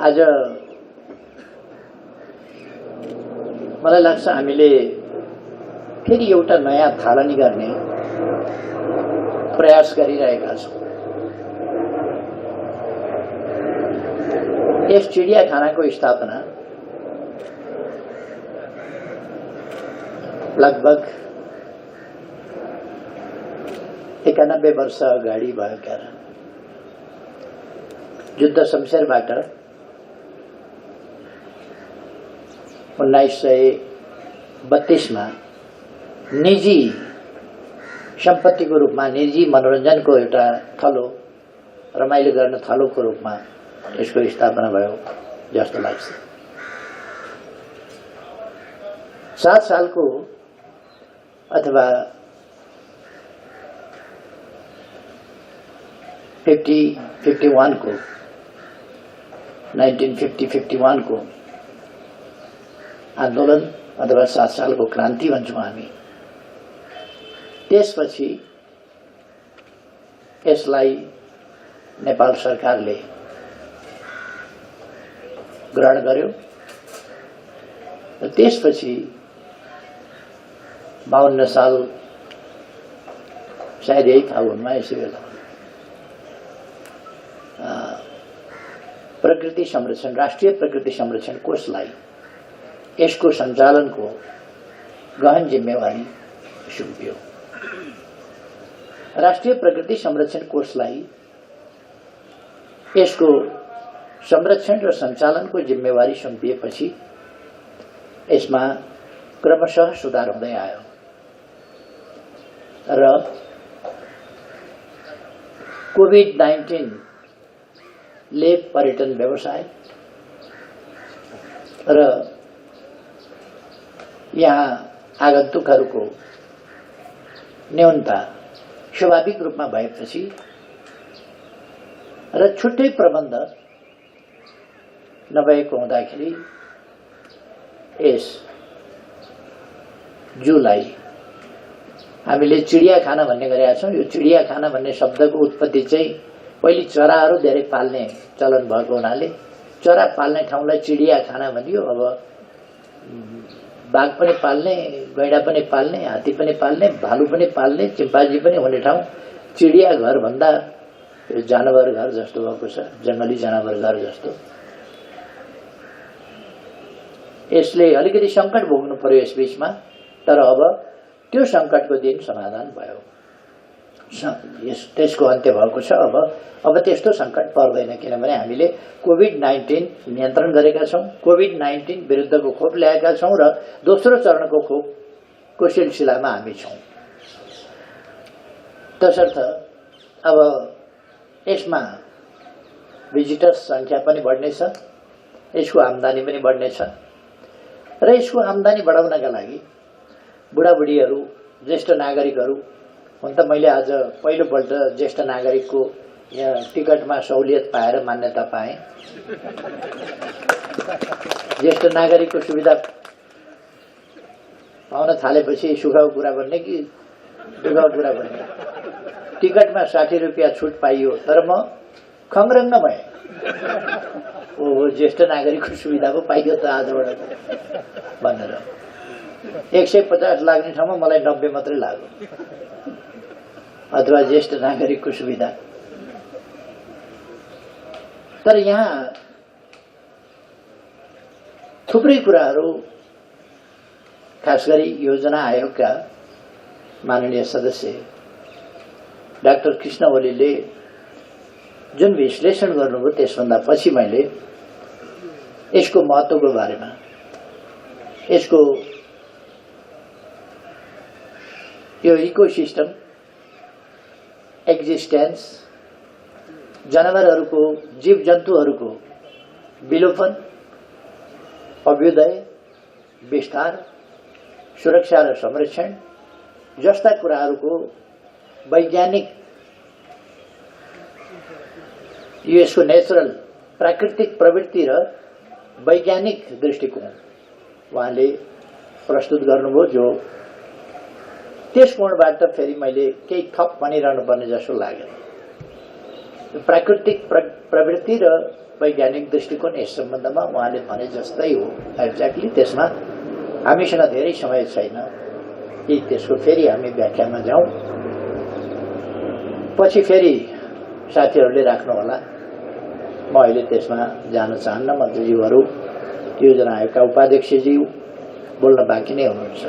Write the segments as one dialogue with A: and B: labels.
A: आज मलाई लाग्छ हामीले फेरि एउटा नयाँ थालनी गर्ने प्रयास गरिरहेका छौँ। यस चिडियाखानाको स्थापना लगभग 91 वर्ष अगाडि भएका युद्ध शमशेरबाट 1932 मा निजी सम्पत्तिको रूपमा, निजी मनोरञ्जनको एउटा थलो, रमाइलो गर्न थलोको रूपमा यसको स्थापना भयो जस्तो लाग्छ। 7 सालको अथवा 51 को 1950-51 को आन्दोलन अथवा 7 सालको क्रान्ति भन्छौँ हामी। त्यसपछि यसलाई नेपाल सरकारले ग्रहण गर्यो र त्यसपछि 52 साल सायद यही फागुनमा यसै बेला प्रकृति संरक्षण, राष्ट्रिय प्रकृति संरक्षण कोषलाई यसको सञ्चालनको गहन जिम्मेवारी सुम्पियो। राष्ट्रिय प्रकृति संरक्षण कोषलाई यसको संरक्षण र सञ्चालनको जिम्मेवारी सुम्पिएपछि यसमा क्रमशः सुधार हुँदै आयो र कोभिड-19 ले पर्यटन व्यवसाय र यहाँ आगन्तुकहरूको न्यूनता स्वाभाविक रूपमा भएपछि र छुट्टै प्रबन्ध नभएको हुँदाखेरि यस जूलाई हामीले चिडियाखाना भन्ने गरेका छौँ। यो चिडियाखाना भन्ने शब्दको उत्पत्ति चाहिँ पहिले चराहरू धेरै पाल्ने चलन भएको हुनाले चरा पाल्ने ठाउँलाई चिडियाखाना भनियो। अब बाघ पनि पाल्ने, गैंडा पनि पाल्ने, हात्ती पनि पाल्ने, भालु पनि पाल्ने, चिम्पान्जी पनि हुने ठाउँ चिडिया घर भन्दा जानवर घर जस्तो भएको छ, जंगली जानवर घर जस्तो। यसले अलिकति संकट भोग्नु पर्यो यस बीचमा, तर अब त्यो संकटको दिन समाधान भयो, त्यसको अन्त्य भएको छ। अब त्यस्तो संकट पर्दैन, किनभने हामीले कोभिड-19 नियन्त्रण गरेका छौँ, कोभिड-19 विरुद्धको खोप ल्याएका छौँ र दोस्रो चरणको खोपको सिलसिलामा हामी छौँ। तसर्थ अब यसमा भिजिटर्स संख्या पनि बढ्नेछ, यसको आम्दानी पनि बढ्नेछ र यसको आम्दानी बढाउनका लागि बुढाबुढीहरू, ज्येष्ठ नागरिकहरू हुन त मैले आज पहिलोपल्ट ज्येष्ठ नागरिकको यहाँ टिकटमा सहुलियत पाएर मान्यता पाएँ। ज्येष्ठ नागरिकको सुविधा पाउन थालेपछि सुखको कुरा भन्ने कि दुःखको कुरा भन्ने। टिकटमा 60 रुपियाँ छुट पाइयो, तर म खङ्ग्रङ्ग भएँ। ओ ज्येष्ठ नागरिकको सुविधा पो पाइयो त आजबाट भनेर। 150 लाग्ने ठाउँमा मलाई 90 मात्रै लाग्यो, अथवा ज्येष्ठ नागरिकको सुविधा। तर यहाँ थुप्रै कुराहरू, खास गरी योजना आयोगका माननीय सदस्य डाक्टर कृष्ण ओलीले जुन विश्लेषण गर्नुभयो, त्यसभन्दा पछि मैले यसको महत्त्वको बारेमा, यसको यो इकोसिस्टम एक्जिस्टेन्स, जानवरहरूको, जीव जन्तुहरूको विलोपन, अभ्युदय, विस्तार, सुरक्षा र संरक्षण जस्ता कुराहरूको वैज्ञानिक, यसको नेचुरल प्राकृतिक प्रवृत्ति र वैज्ञानिक दृष्टिकोण उहाँले प्रस्तुत गर्नुभयो। जो त्यस कोणबाट फेरि मैले केही थप भनिरहनु पर्ने जस्तो लाग्यो। प्राकृतिक प्रवृत्ति र वैज्ञानिक दृष्टिकोण यस सम्बन्धमा उहाँले भने जस्तै हो एक्ज्याक्टली। त्यसमा हामीसँग धेरै समय छैन कि त्यसको फेरि हामी व्याख्यामा जाउँ। पछि फेरि साथीहरूले राख्नु होला, म अहिले त्यसमा जान चाहन्न। मन्त्रीज्यूहरू, योजना आयोगका उपाध्यक्षज्यू बोल्न बाँकी नै हुनुहुन्छ।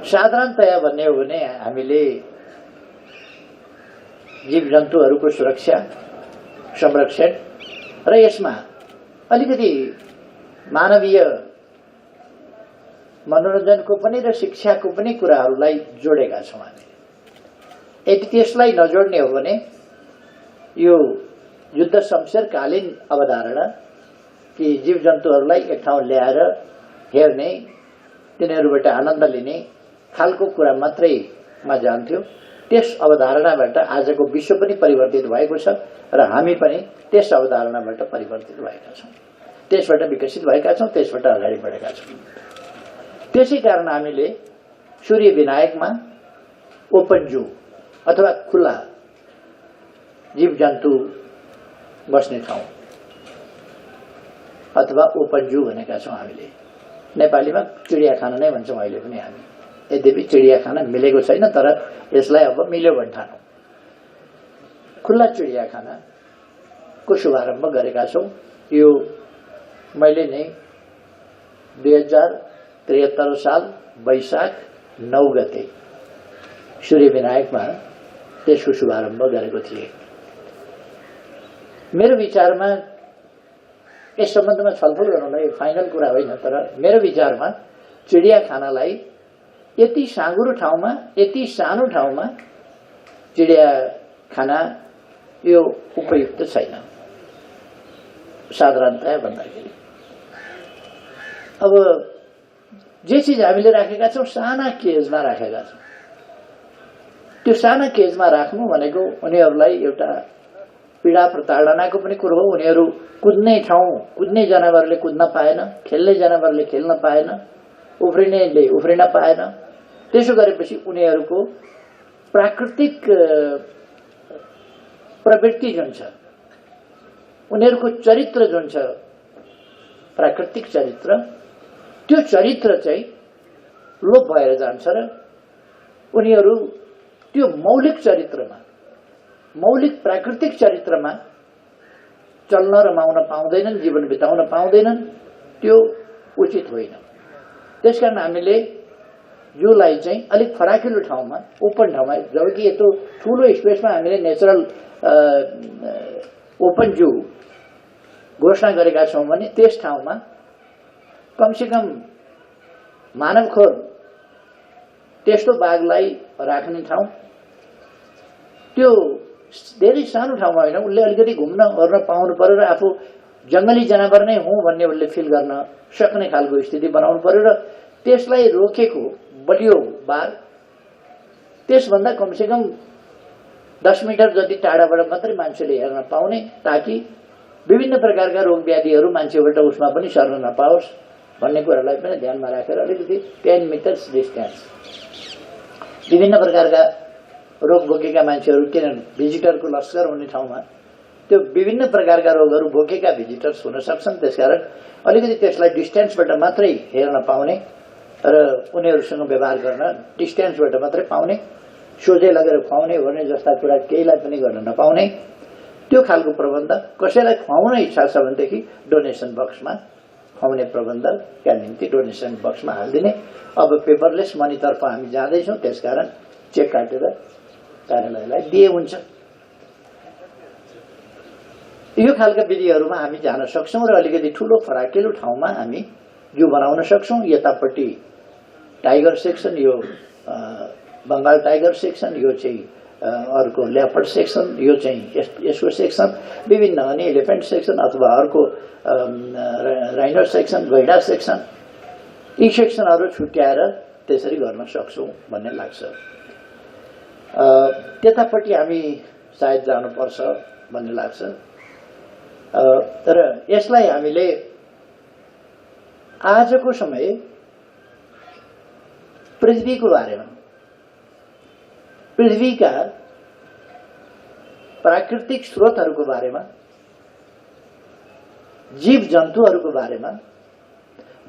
A: साधारणतया भन्ने हो भने हामीले जीव जन्तुहरूको सुरक्षा, संरक्षण र यसमा अलिकति मानवीय मनोरञ्जनको पनि र शिक्षाको पनि कुराहरूलाई जोडेका छौँ हामी। यदि त्यसलाई नजोड्ने हो भने यो युद्ध शमशेरकालीन अवधारणा कि जीव जन्तुहरूलाई एक ठाउँ ल्याएर हेर्ने, तिनीहरूबाट आनन्द लिने खालको कुरा मात्रैमा जान्थ्यो। त्यस अवधारणाबाट आजको विश्व पनि परिवर्तित भएको छ र हामी पनि त्यस अवधारणाबाट परिवर्तित भएका छौँ, त्यसबाट विकसित भएका छौँ, त्यसबाट अगाडि बढेका छौँ। त्यसै कारण हामीले सूर्य विनायकमा ओपन जू अथवा खुला जीव जन्तु बस्ने ठाउँ अथवा ओपन जू भनेका छौँ। हामीले नेपालीमा चिडियाखाना नै भन्छौँ अहिले पनि हामी। यद्यपि चिडियाखाना मिलेको छैन, तर यसलाई अब मिल्यो भने ठानौँ। खुल्ला चिडियाखानाको शुभारम्भ गरेका छौँ। यो मैले नै 2073 साल वैशाख 9 गते सूर्य विनायकमा त्यसको शुभारम्भ गरेको थिएँ। मेरो विचारमा यस सम्बन्धमा छलफल गर्नुलाई फाइनल कुरा होइन, तर मेरो विचारमा चिडियाखानालाई यति साँघुरो ठाउँमा, यति सानो ठाउँमा चिडियाखाना यो उपयुक्त छैन साधारणतया भन्दाखेरि। अब जे चिज हामीले राखेका छौँ साना केजमा राखेका छौँ। त्यो साना केजमा राख्नु भनेको उनीहरूलाई एउटा पीडा प्रताडनाको पनि कुरो हो। उनीहरू कुद्ने ठाउँ, कुद्ने जनावरले कुद्न पाएन, खेल्ने जनावरले खेल्न पाएन, उफ्रिनेले उफ्रिन पाएन। त्यसो गरेपछि उनीहरूको प्राकृतिक प्रवृत्ति जुन छ, उनीहरूको चरित्र जुन छ, प्राकृतिक चरित्र, त्यो चरित्र चाहिँ लोप भएर जान्छ र उनीहरू त्यो मौलिक चरित्रमा, मौलिक प्राकृतिक चरित्रमा चल्न रमाउन पाउँदैनन्, जीवन बिताउन पाउँदैनन्। त्यो उचित होइन। त्यसकारण हामीले जूलाई चाहिँ अलिक फराकिलो ठाउँमा, ओपन ठाउँमा, जबकि यत्रो ठुलो स्पेसमा हामीले नेचरल ओपन जू घोषणा गरेका छौँ भने त्यस ठाउँमा कमसेकम मानवखोर त्यस्तो बाघलाई राख्ने ठाउँ, त्यो धेरै सानो ठाउँमा होइन। उसले अलिकति घुम्न गर्न पाउनु पर्यो र आफू जङ्गली जनावर नै हुँ भन्ने उसले फिल गर्न सक्ने खालको स्थिति बनाउनु पर्यो र त्यसलाई रोकेको बलियो बाघ त्यसभन्दा कमसेकम 10 मिटर जति टाढाबाट मात्रै मान्छेले हेर्न पाउने, ताकि विभिन्न प्रकारका रोग व्याधिहरू मान्छेबाट उसमा पनि सर्न नपाओस् भन्ने कुरालाई पनि ध्यानमा राखेर अलिकति 10 मिटर्स डिस्टेन्स विभिन्न प्रकारका रोग बोकेका मान्छेहरू, किन भिजिटरको लस्कर हुने ठाउँमा त्यो विभिन्न प्रकारका रोगहरू बोकेका भिजिटर्स हुन सक्छन्। त्यसकारण अलिकति त्यसलाई डिस्टेन्सबाट मात्रै हेर्न पाउने र उनीहरूसँग व्यवहार गर्न डिस्टेन्सबाट मात्रै पाउने, सोझै लगेर खुवाउने भन्ने जस्ता कुरा केहीलाई पनि गर्न नपाउने, त्यो खालको प्रबन्ध। कसैलाई खुवाउन इच्छा छ भनेदेखि डोनेसन बक्समा खुवाउने प्रबन्धका निम्ति डोनेसन बक्समा हालिदिने। अब पेपरलेस मनीतर्फ हामी जाँदैछौँ, त्यसकारण चेक काटेर कार्यालयलाई दिए हुन्छ। यो खालका विधिहरूमा हामी जान सक्छौँ र अलिकति ठुलो फराकिलो ठाउँमा हामी जू बनाउन सक्छौँ। यतापट्टि टाइगर सेक्सन, यो बङ्गाल टाइगर सेक्सन, यो चाहिँ अर्को लेपर्ड सेक्सन, यो चाहिँ यसको सेक्सन विभिन्न अनि एलिफेन्ट सेक्सन अथवा अर्को राइनो सेक्सन, गैडा सेक्सन, यी सेक्सनहरू छुट्याएर त्यसरी गर्न सक्छौँ भन्ने लाग्छ। त्यतापट्टि हामी सायद जानुपर्छ भन्ने लाग्छ। तर यसलाई हामीले आजको समय पृथ्वीको बारेमा, पृथ्वीका प्राकृतिक स्रोतहरूको बारेमा, जीव जन्तुहरूको बारेमा,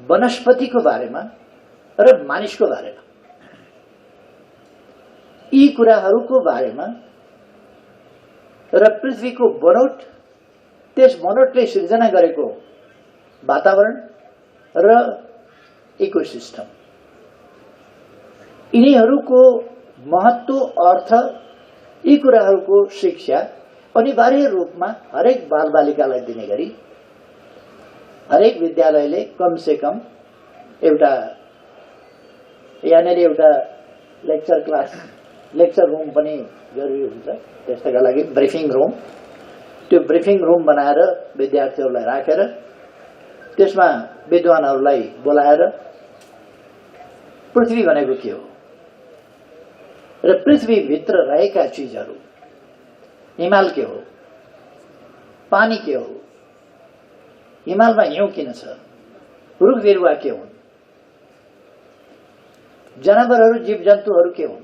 A: वनस्पतिको बारेमा र मानिसको बारेमा, यी कुराहरूको बारेमा र पृथ्वीको बनोट, त्यस बनोटले सिर्जना गरेको वातावरण र इकोसिस्टम, यिनीहरूको महत्व, अर्थ, यी कुराहरूको शिक्षा अनिवार्य रूपमा हरेक बालबालिकालाई दिने गरी हरेक विद्यालयले कमसे कम एउटा यहाँनिर एउटा लेक्चर रुम पनि जरुरी हुन्छ। त्यसका लागि ब्रिफिङ रुम, त्यो ब्रिफिङ रुम बनाएर विद्यार्थीहरूलाई राखेर त्यसमा विद्वानहरूलाई बोलाएर पृथ्वी भनेको के हो र पृथ्वीभित्र रहेका चिजहरू, हिमाल के हो, पानी के हो, हिमालमा हिउँ किन छ, रुख बिरुवा के हुन्, जनावरहरू जीव जन्तुहरू के हुन्,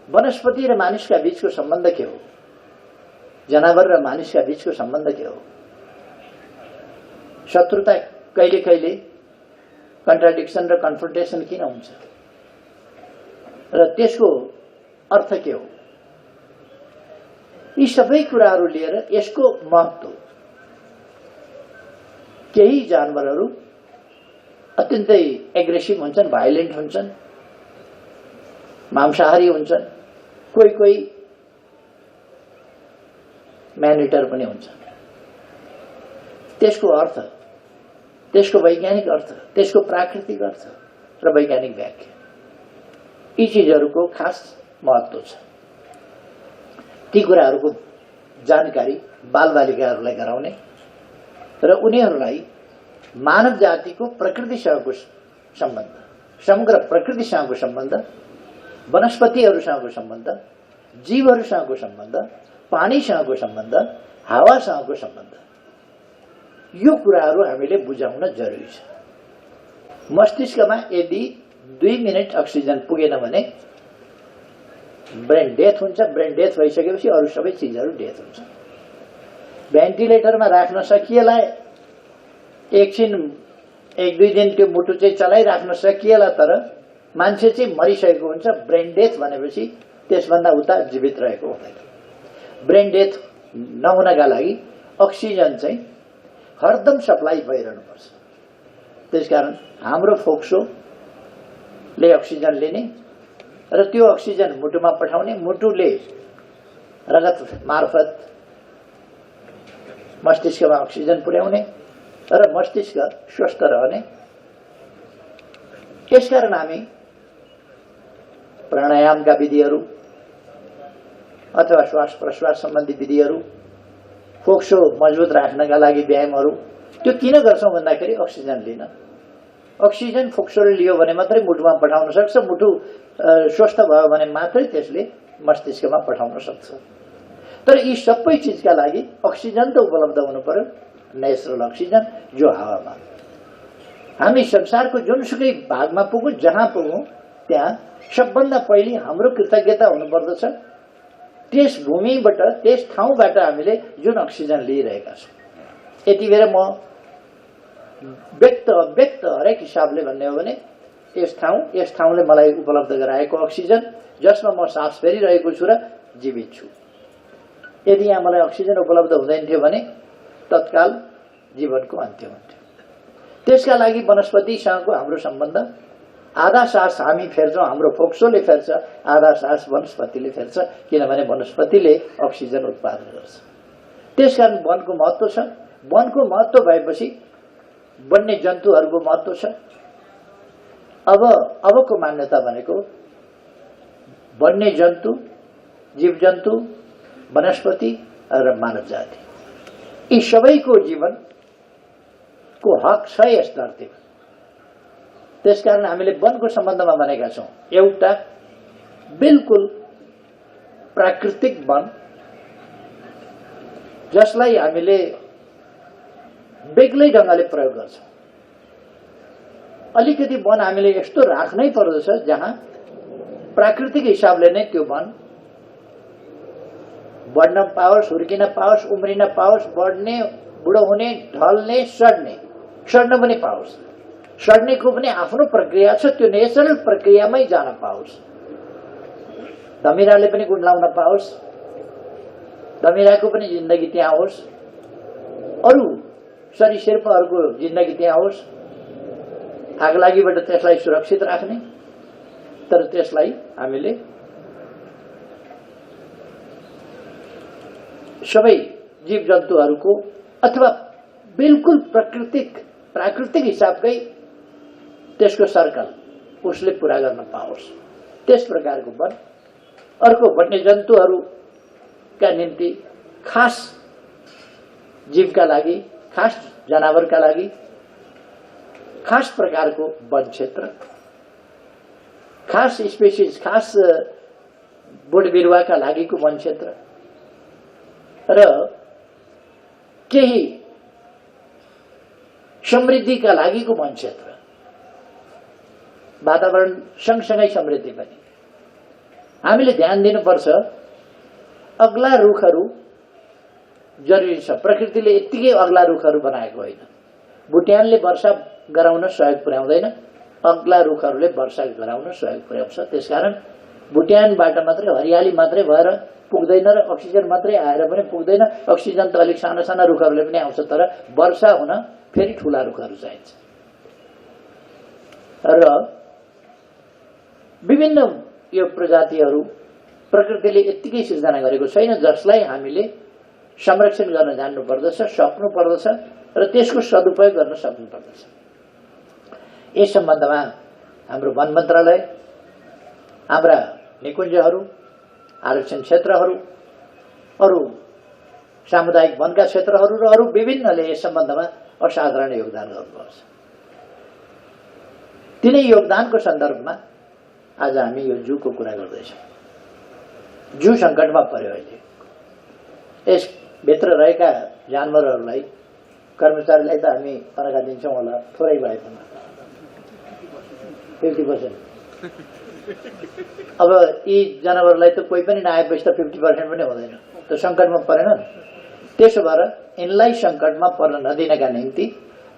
A: वनस्पति र मानिसका बीचको सम्बन्ध के हो, जनावर र मानिसका बीचको सम्बन्ध के हो, शत्रुता कहिले कहिले कन्ट्राडिक्सन र कन्फ्रन्टेसन किन हुन्छ र त्यसको अर्थ के हो, यी सबै कुराहरू लिएर यसको महत्व, केही जानवरहरू अत्यन्तै एग्रेसिभ हुन्छन्, भाइलेन्ट हुन्छन्, मांसाहारी हुन्छन्, कोही कोही म्यानिटर पनि हुन्छन्। त्यसको अर्थ, त्यसको वैज्ञानिक अर्थ, त्यसको प्राकृतिक अर्थ र वैज्ञानिक व्याख्या, यी चिजहरूको खास महत्व छ। ती कुराहरूको जानकारी बालबालिकाहरूलाई गराउने र उनीहरूलाई मानव जातिको प्रकृतिसँगको सम्बन्ध, समग्र प्रकृतिसँगको सम्बन्ध, वनस्पतिहरूसँगको सम्बन्ध, जीवहरूसँगको सम्बन्ध, पानीसँगको सम्बन्ध, हावासँगको सम्बन्ध, यो कुराहरू हामीले बुझाउन जरुरी छ। मस्तिष्कमा यदि 2 मिनेट अक्सिजन पुगेन भने ब्रेन डेथ हुन्छ। ब्रेन डेथ भइसकेपछि अरू सबै चिजहरू डेथ हुन्छ। भेन्टिलेटरमा राख्न सकिएला, एकछिन 1-2 दिन त्यो मुटु चाहिँ चलाइराख्न सकिएला, तर मान्छे चाहिँ मरिसकेको हुन्छ। ब्रेन डेथ भनेपछि त्यसभन्दा उता जीवित रहेको हुँदैन। ब्रेन डेथ नहुनका लागि अक्सिजन चाहिँ हरदम सप्लाई भइरहनुपर्छ। त्यसकारण हाम्रो फोक्सोले अक्सिजन लिने र त्यो अक्सिजन मुटुमा पठाउने, मुटुले रगत मार्फत मस्तिष्कमा अक्सिजन पुर्याउने र मस्तिष्क स्वस्थ रहने। यसकारण हामी प्राणायामका विधिहरू अथवा श्वास प्रश्वास सम्बन्धी विधिहरू, फोक्सो मजबुत राख्नका लागि व्यायामहरू, त्यो किन गर्छौं भन्दाखेरि अक्सिजन लिन। अक्सिजन फोक्सोले लियो भने मात्रै मुटुमा पठाउन सक्छ। मुटु स्वस्थ भयो भने मात्रै त्यसले मस्तिष्कमा पठाउन सक्छ। तर यी सबै चिजका लागि अक्सिजन त उपलब्ध हुनु पर्यो, नेचुरल अक्सिजन, जो हावामा। हामी संसारको जुनसुकै भागमा पुगौं, जहाँ पुगौं, त्यहाँ सबभन्दा पहिले हाम्रो कृतज्ञता हुनुपर्दछ त्यस भूमिबाट, त्यस ठाउँबाट हामीले जुन अक्सिजन लिइरहेका छौं। यति बेर म व्यक्त हरेक हिसाबले भन्ने हो भने यस ठाउँले मलाई उपलब्ध गराएको अक्सिजन, जसमा म सास फेरिरहेको छु र जीवित छु। यदि यहाँ मलाई अक्सिजन उपलब्ध हुँदैन थियो भने तत्काल जीवनको अन्त्य हुन्थ्यो। त्यसका लागि वनस्पतिसँगको हाम्रो सम्बन्ध, आधा सास हामी फेर्छौं, हाम्रो फोक्सोले फेर्छ, आधा सास वनस्पतिले फेर्छ, किनभने वनस्पतिले अक्सिजन उत्पादन गर्छ। त्यसकारण वनको महत्व छ। वनको महत्व भएपछि वन्य जन्तुहरूको महत्व छ। अबको मान्यता भनेको वन्य जन्तु, जीव जन्तु, वनस्पति र मानव जाति, यी सबैको जीवनको हक छ यस धरतीमा। त्यसकारण हामीले वनको सम्बन्धमा भनेका छौं, एउटा बिल्कुल प्राकृतिक वन जसलाई हामीले बेग्लै ढंगले प्रयोग गर्छौं। अलिकति वन हामीले यस्तो राख्नै पर्दछ जहाँ प्राकृतिक हिसाबले नै त्यो वन बढ्न पाओस्, हुर्किन पाओस्, उम्रिन पाओस्, बढ्ने, बुढो हुने, ढल्ने, सड्न पनि पाओस्। सड्नेको पनि आफ्नो प्रक्रिया छ, त्यो नेचरल प्रक्रियामै जान पाओस्। धमिराले पनि गुण लाउन पाओस्, धमिराको पनि जिन्दगी त्यहाँ होस्, अरू सरीसृपहरूको जिन्दगी त्यहाँ होस्। आगलागीबाट त्यसलाई सुरक्षित राख्ने, तर त्यसलाई हामीले सबै जीव जन्तुहरूको अथवा बिल्कुल प्राकृतिक हिसाबकै त्यसको सर्कल उसले पूरा गर्न पाओस्, त्यस प्रकारको वन। अर्को वन्यजन्तुहरूका निम्ति खास जीवका लागि, खास जनावरका लागि खास प्रकारको वन क्षेत्र, खास स्पेसिस, खास बोट बिरुवाका लागिको वन क्षेत्र र केही समृद्धिका लागिको वन क्षेत्र। वातावरण सँगसँगै समृद्धि पनि हामीले ध्यान दिनुपर्छ। अग्ला रुखहरू जरुरी छ, प्रकृतिले यत्तिकै अग्ला रुखहरू बनाएको होइन। बुट्यानले वर्षा गराउन सहयोग पुर्याउँदैन, अग्ला रुखहरूले वर्षा गराउन सहयोग पुर्याउँछ। त्यसकारण बुट्यानबाट मात्रै हरियाली मात्रै भएर पुग्दैन र अक्सिजन मात्रै आएर पनि पुग्दैन। अक्सिजन त अलिक साना साना रुखहरूले पनि आउँछ, तर वर्षा हुन फेरि ठुला रुखहरू चाहिन्छ। र विभिन्न यो प्रजातिहरू प्रकृतिले यत्तिकै सिर्जना गरेको छैन, जसलाई हामीले संरक्षण गर्न जान्नुपर्दछ, सक्नुपर्दछ र त्यसको सदुपयोग गर्न सक्नुपर्दछ। यस सम्बन्धमा हाम्रो वन मन्त्रालय, हाम्रा निकुञ्जहरू, आरक्षण क्षेत्रहरू, अरू सामुदायिक वनका क्षेत्रहरू र अरू विभिन्नले यस सम्बन्धमा असाधारण योगदान गर्नुपर्छ। तिनै योगदानको सन्दर्भमा आज हामी यो जूको कुरा गर्दैछौँ। जू सङ्कटमा पर्यो अहिले। यसभित्र रहेका जानवरहरूलाई, कर्मचारीलाई त हामी तनखा दिन्छौँ होला, थोरै भए पनि 50%। अब यी जनावरलाई त कोही पनि नआएपछि त 50% पनि हुँदैन, त सङ्कटमा परेन। त्यसो भएर यिनलाई सङ्कटमा पर्न नदिनका निम्ति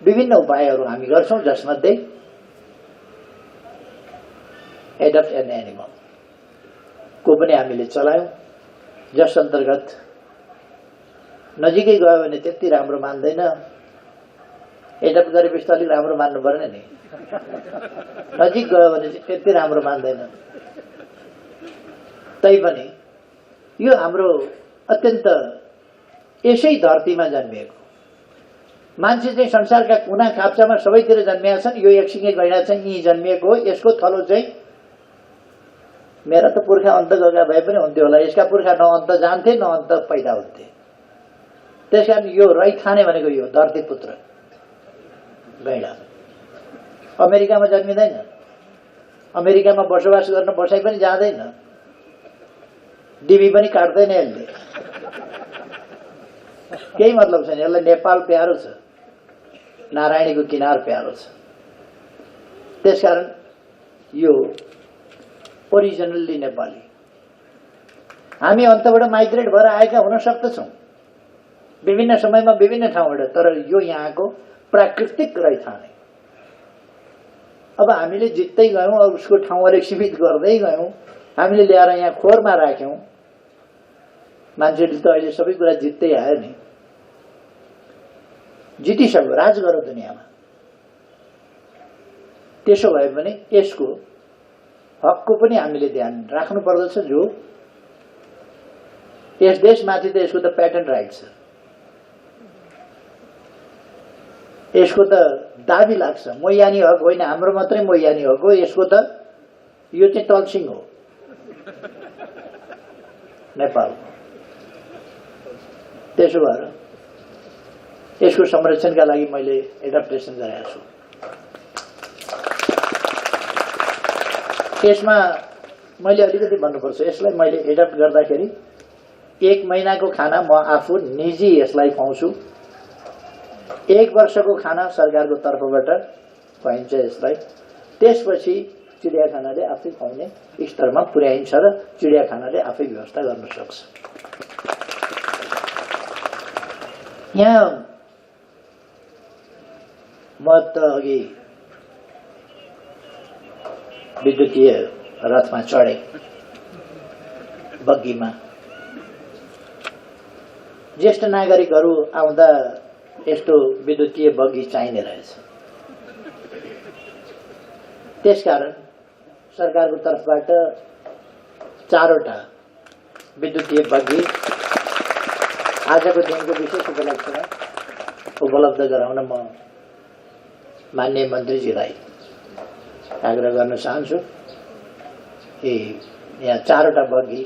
A: विभिन्न उपायहरू हामी गर्छौँ, जसमध्ये एडप्ट एन एनिमल को पनि हामीले चलायौँ, जस अन्तर्गत नजिकै गयो भने त्यति राम्रो मान्दैन, एडप्ट गरेपछि त अलिक राम्रो मान्नु पर्ने नि, नजिक गयो भने चाहिँ त्यति राम्रो मान्दैन। तैपनि यो हाम्रो अत्यन्त यसै धरतीमा जन्मिएको मान्छे चाहिँ संसारका कुना काप्चामा सबैतिर जन्मिएका छन्। यो एकसिङे गैँडा चाहिँ यहीँ जन्मिएको हो। यसको थलो चाहिँ मेरा त पुर्खा अन्त गएका भए पनि हुन्थ्यो होला, यसका पुर्खा न अन्त जान्थे न अन्त पैदा हुन्थे। त्यसकारण यो रैथाने भनेको यो धरतीपुत्र गैँडा अमेरिकामा जन्मिँदैन, अमेरिकामा बसोबास गर्न बसाइ पनि जाँदैन, डिबी पनि काट्दैन यसले, केही मतलब छैन। यसलाई नेपाल प्यारो छ, नारायणीको किनार प्यारो छ। त्यसकारण यो ओरिजिनल्ली नेपाली। हामी अन्तबाट माइग्रेट भएर आएका हुन सक्दछौँ विभिन्न समयमा विभिन्न ठाउँबाट, तर यो यहाँको प्राकृतिक रैथाने। अब हामीले जित्दै गयौँ, अब उसको ठाउँ अलिक सीमित गर्दै गयौँ, हामीले ल्याएर यहाँ खोरमा राख्यौँ। मान्छेले त अहिले सबै कुरा जित्दै आयो नि, जितिसक्यो, राज गरो दुनियाँमा। त्यसो भए पनि यसको हकको पनि हामीले ध्यान राख्नु पर्दछ। जो यस देशमाथि त यसको त प्याटेन्ट राइट छ, यसको त दाबी लाग्छ। मोयानी हक होइन, हाम्रो मात्रै मोयानी हक हो, यसको त यो चाहिँ तलसिङ हो नेपालको। त्यसो भएर यसको संरक्षणका लागि मैले एडप्टेसन गरेको छु। यसमा मैले अलिकति भन्नुपर्छ, यसलाई मैले एडप्ट गर्दाखेरि 1 महिनाको खाना म आफू निजी यसलाई खुवाउँछु, 1 वर्षको खाना सरकारको तर्फबाट खुवाइन्छ यसलाई। त्यसपछि चिडियाखानाले आफै खुवाउने स्तरमा पुर्याइन्छ र चिडियाखानाले आफै व्यवस्था गर्न सक्छ। यहाँ म त अघि विद्युतीय रथमा चढे, बग्गीमा। ज्येष्ठ नागरिकहरू आउँदा यस्तो विद्युतीय बग्गी चाहिने रहेछ। त्यसकारण सरकारको तर्फबाट 4वटा विद्युतीय बग्गी आजको दिनको विशेष उपलक्ष्यमा उपलब्ध गराउन म माननीय मन्त्रीजीलाई आग्रह गर्न चाहन्छु कि यहाँ 4वटा बग्गी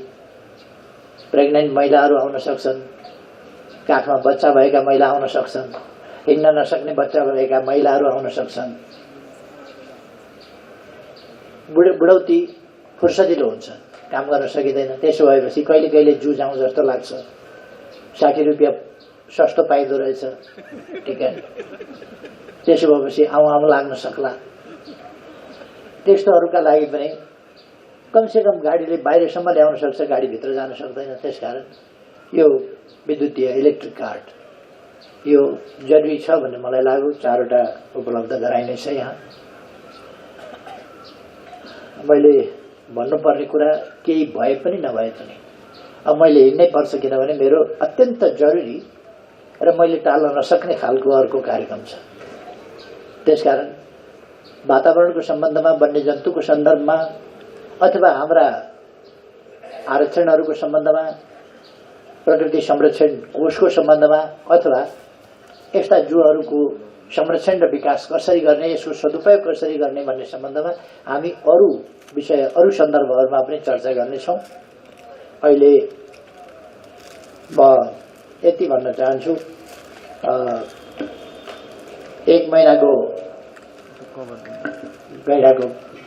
A: प्रेग्नेन्ट महिलाहरू आउन सक्छन्, काखमा बच्चा भएका महिला आउन सक्छन्, हिँड्न नसक्ने बच्चा भएका महिलाहरू आउन सक्छन्। बुढौती फुर्सदिलो हुन्छ, काम गर्न सकिँदैन। त्यसो भएपछि कहिले कहिले जू जाउँ जस्तो लाग्छ। 60 रुपियाँ सस्तो पाइदो रहेछ टिकट। त्यसो भएपछि आउँ लाग्न सक्ला। त्यस्तोहरूका लागि पनि कमसेकम गाडीले बाहिरसम्म ल्याउन सक्छ, गाडीभित्र जान सक्दैन। त्यसकारण यो विद्युतीय इलेक्ट्रिक कार्ड यो जरुरी छ भन्ने मलाई लाग्यो। 4वटा उपलब्ध गराइनेछ। यहाँ मैले भन्नुपर्ने कुरा केही भए पनि नभए पनि अब मैले हिँड्नै पर्छ, किनभने मेरो अत्यन्त जरुरी र मैले टाल्न नसक्ने खालको अर्को कार्यक्रम छ। त्यसकारण वातावरणको सम्बन्धमा, वन्यजन्तुको सन्दर्भमा अथवा हाम्रा आरक्षणहरूको सम्बन्धमा, प्रकृति संरक्षण कोषको सम्बन्धमा अथवा यस्ता जूहरूको संरक्षण र विकास कसरी गर्ने, यसको सदुपयोग कसरी गर्ने भन्ने सम्बन्धमा हामी अरू विषय, अरू सन्दर्भहरूमा पनि चर्चा गर्नेछौँ। अहिले म यति भन्न चाहन्छु, 1 महिनाको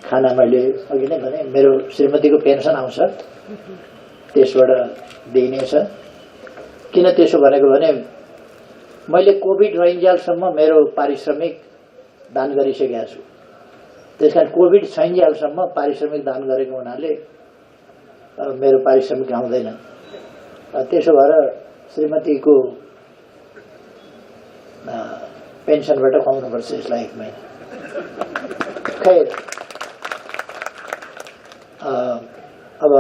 A: खाना मैले अघि नै भने मेरो श्रीमतीको पेन्सन आउँछ, त्यसबाट दिइनेछ। किन त्यसो भनेको भने मैले कोभिड नइन्जेलसम्म मेरो पारिश्रमिक दान गरिसकेको छु। त्यसकारण कोभिड छैन्जेलसम्म पारिश्रमिक दान गरेको हुनाले मेरो पारिश्रमिक आउँदैन। त्यसो भएर श्रीमतीको पेन्सनबाट खुवाउनुपर्छ यसलाई 1 महिना। खैर, अब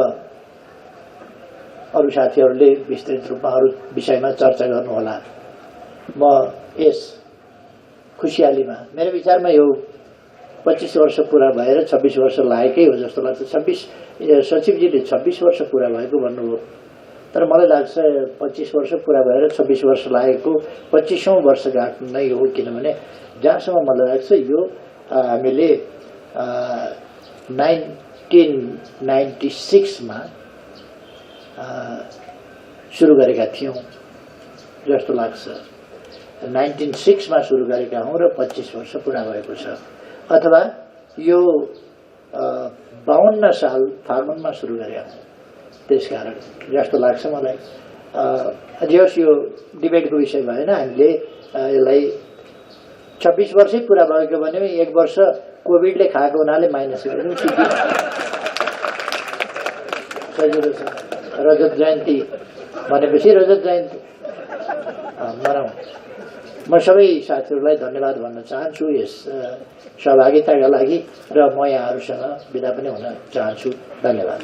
A: अरू साथीहरूले विस्तृत रूपमा अरू विषयमा चर्चा गर्नुहोला। म यस खुसियालीमा मेरो विचारमा यो 25 वर्ष पूरा भएर 26 वर्ष लागेकै हो जस्तो लाग्छ। सचिवजीले 26 वर्ष पूरा भएको भन्नुभयो, तर मलाई लाग्छ 25 वर्ष पूरा भएर 26 वर्ष लागेको 25औं वर्षगाँठ नै हो। किनभने जहाँसम्म मलाई लाग्छ यो हामीले 1996 मा सुरु गरेका थियौँ जस्तो लाग्छ। 1906 मा सुरु गरेका हौँ र 25 वर्ष पूरा भएको छ। अथवा यो 52 साल फागुनमा सुरु गरेका हौँ, त्यसकारण जस्तो लाग्छ मलाई। जस यो डिबेटको विषय भएन, हामीले यसलाई 26 वर्षै पूरा भएको भने 1 वर्ष कोभिडले खाएको हुनाले माइनस गरेर सजिलो छ। रजत जयन्ती भनेपछि रजत जयन्ती मनाउँ। म सबै साथीहरूलाई धन्यवाद भन्न चाहन्छु यस सहभागिताका लागि र म यहाँहरूसँग बिदा पनि हुन चाहन्छु। धन्यवाद।